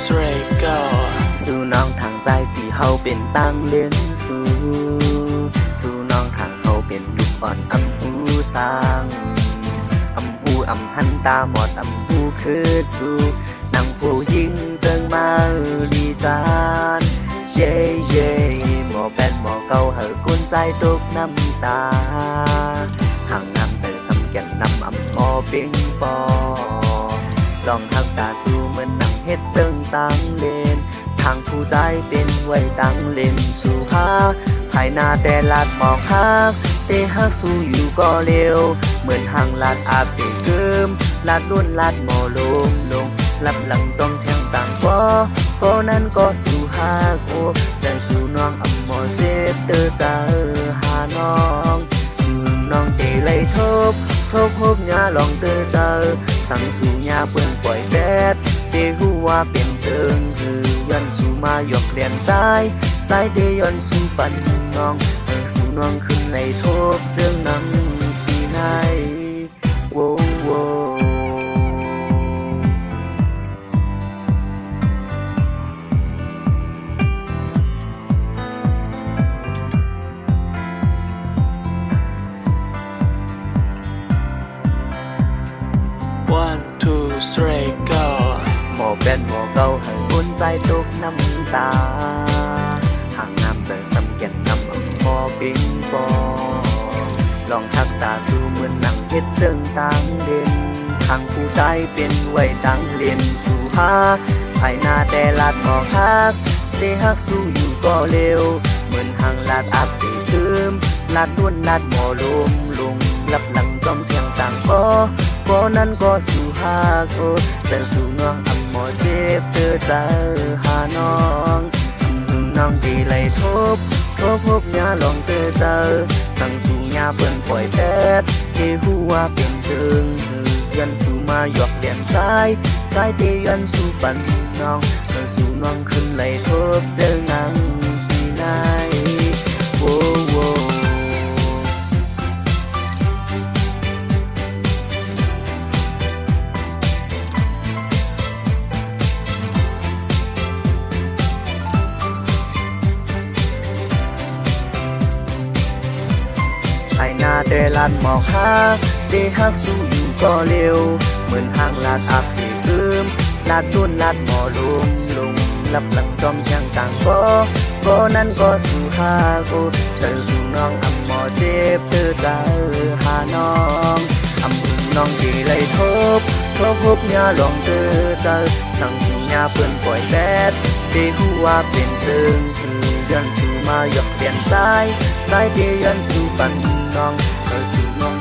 three go สู่น้องทางใจที่เฮาเป็นตั้งเล่นสู่น้องทางเฮาเป็นลูกอ่อนอำหูสร้างอำหูอำหันตาหมดอำหูคือสู่นางผู้หญิงเจิงมาดีจานเย่เย่หมอแป้นหมอเก่าเหอกุนใจตกน้ำตาห่างน้ำใจสำแก่นนำอำพอเปียงปอลองทักตาสู่เหมือนนังเฮ็ดเจิงตังเลนทางผู้ใจเป็นไว้ตังเลนสู่หาภายหน้าแต่ลาดหมอกฮักเตฮักสู่อยู่ก็เร็วเหมือนห่างลาดอาบเตเกิมลาดล้วนลาดหมอลงรับหลังจอมแทงต่างก็นั้นก็สู่หาโอใจสู่น้องอำหมอเจ็บเตอเจอหาน้องน้องเตเลยทบพบยาลองเตอเจอสั่งสู่ยาเปื่อนปล่อยแดดเตหูว่าเป็นเจิงคือย้อนสู่มาหยอกเลียนใจเตย้อนสู่ปันน้องสู่น้องขึ้นในทบเจิงนำปีไหนโว้โว้ one two three go หมอเป็นหมอเก่าให้บุญใจตกน้ำตาห่างน้ำใจสำแก่นนำอำพอปิงปอลองทักตาสู่เหมือนนังเฮ็ดเจิงตังเด่นทางผู้ใจเป็นไว้ตังเล่นสู่หาภายหน้าแต่ลาดหมอกฮักเตฮักสู่อยู่ก็เร็วเหมือนห่างลาดอับเตคืมลาดล้วนลาดหมอลงรับหลังจอมเทียงต่างก็นั้นก็สู่หาโอแต่สู่น้องอำหมอเจ็บเธอเจอหาน้องน้องดีเลยพบยาลองเธอเจอสั่งสู่ยาเปิ้นปล่อยแดดเทหัวเป็นเจิงยันสู่มาหยอกเลียนใจเตยันสู่ปันน้องสู่น้องขึ้นเลยทบเจอนังที่ไหนโว้โว้ภายหน้าแต่ลานหมอกฮักเตฮักสู่อยู่ก็เร็วเหมือนห่างลาดอับเตคืมลาดล้วนลาดหมอลงรับหลังจอมยังต่างก็นั้นก็สู่หาโกเสิสู่น้องอำหมอเจ็บเธอเจอหาน้องอำพึงน้องดีเลยพบยาลองเธอเจอสั่งสู่ยาเปื่อนปล่อยแดดเตหูว่าเป็นเจิงคือย้อนสู่มาหยอกเปลี่ยนใจเตย้อนสู่ปันน้องสู่น้อง